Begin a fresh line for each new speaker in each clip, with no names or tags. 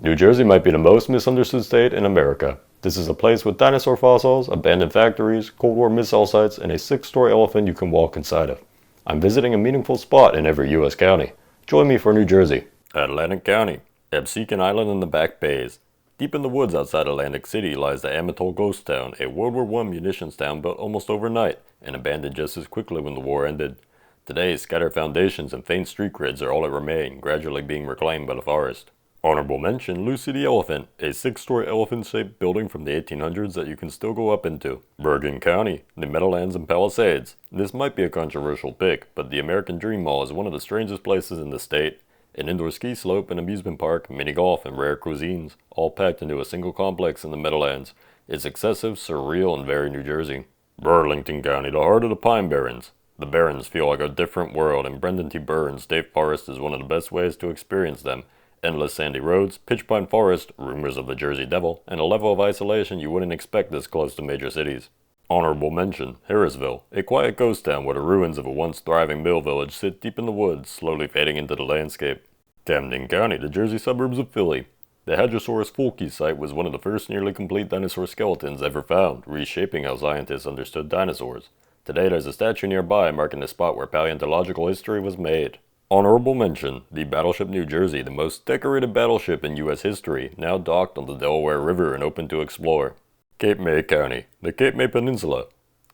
New Jersey might be the most misunderstood state in America. This is a place with dinosaur fossils, abandoned factories, Cold War missile sites, and a 6-story elephant you can walk inside of. I'm visiting a meaningful spot in every U.S. county. Join me for New Jersey. Atlantic County, Absecon Island and the Back Bays. Deep in the woods outside Atlantic City lies the Amityville Ghost Town, a World War I munitions town built almost overnight and abandoned just as quickly when the war ended. Today, scattered foundations and faint street grids are all that remain, gradually being reclaimed by the forest. Honorable mention, Lucy the Elephant, a 6-story elephant-shaped building from the 1800s that you can still go up into. Bergen County, the Meadowlands and Palisades. This might be a controversial pick, but the American Dream Mall is one of the strangest places in the state. An indoor ski slope, an amusement park, mini golf, and rare cuisines, all packed into a single complex in the Meadowlands. It's excessive, surreal, and very New Jersey. Burlington County, the heart of the Pine Barrens. The Barrens feel like a different world, and Brendan T. Burns State Forest is one of the best ways to experience them. Endless sandy roads, pitch pine forest, rumors of the Jersey Devil, and a level of isolation you wouldn't expect this close to major cities. Honorable mention, Harrisville, a quiet ghost town where the ruins of a once thriving mill village sit deep in the woods, slowly fading into the landscape. Camden County, the Jersey suburbs of Philly. The Hadrosaurus fulci site was one of the first nearly complete dinosaur skeletons ever found, reshaping how scientists understood dinosaurs. Today there's a statue nearby marking the spot where paleontological history was made. Honorable mention, the Battleship New Jersey, the most decorated battleship in U.S. history, now docked on the Delaware River and open to explore. Cape May County, the Cape May Peninsula.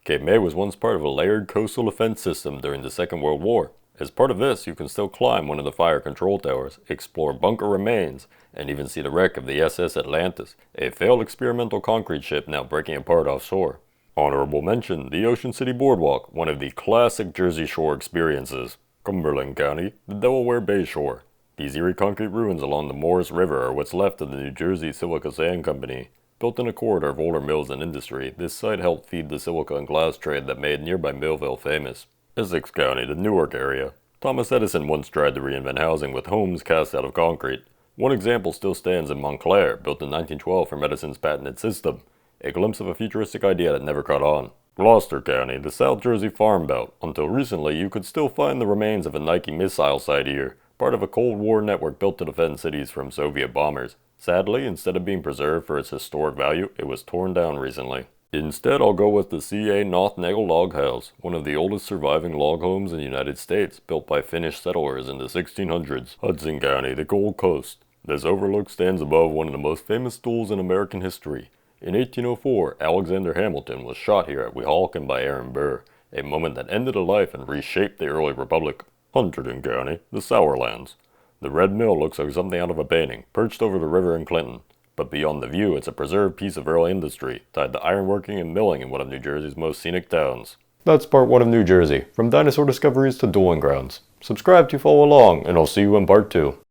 Cape May was once part of a layered coastal defense system during the Second World War. As part of this, you can still climb one of the fire control towers, explore bunker remains, and even see the wreck of the SS Atlantis, a failed experimental concrete ship now breaking apart offshore. Honorable mention, the Ocean City Boardwalk, one of the classic Jersey Shore experiences. Cumberland County, the Delaware Bay Shore. These eerie concrete ruins along the Morris River are what's left of the New Jersey Silica Sand Company. Built in a corridor of older mills and industry, this site helped feed the silica and glass trade that made nearby Millville famous. Essex County, the Newark area. Thomas Edison once tried to reinvent housing with homes cast out of concrete. One example still stands in Montclair, built in 1912 from Edison's patented system. A glimpse of a futuristic idea that never caught on. Gloucester County, the South Jersey Farm Belt. Until recently, you could still find the remains of a Nike missile site here, part of a Cold War network built to defend cities from Soviet bombers. Sadly, instead of being preserved for its historic value, it was torn down recently. Instead, I'll go with the C.A. Nothnagel Log House, one of the oldest surviving log homes in the United States, built by Finnish settlers in the 1600s. Hudson County, the Gold Coast. This overlook stands above one of the most famous duels in American history. In 1804, Alexander Hamilton was shot here at Weehawken by Aaron Burr, a moment that ended a life and reshaped the early republic. Hunterdon County, the Sourlands. The red mill looks like something out of a painting, perched over the river in Clinton. But beyond the view, it's a preserved piece of early industry, tied to ironworking and milling in one of New Jersey's most scenic towns. That's part 1 of New Jersey, from dinosaur discoveries to dueling grounds. Subscribe to follow along, and I'll see you in part 2.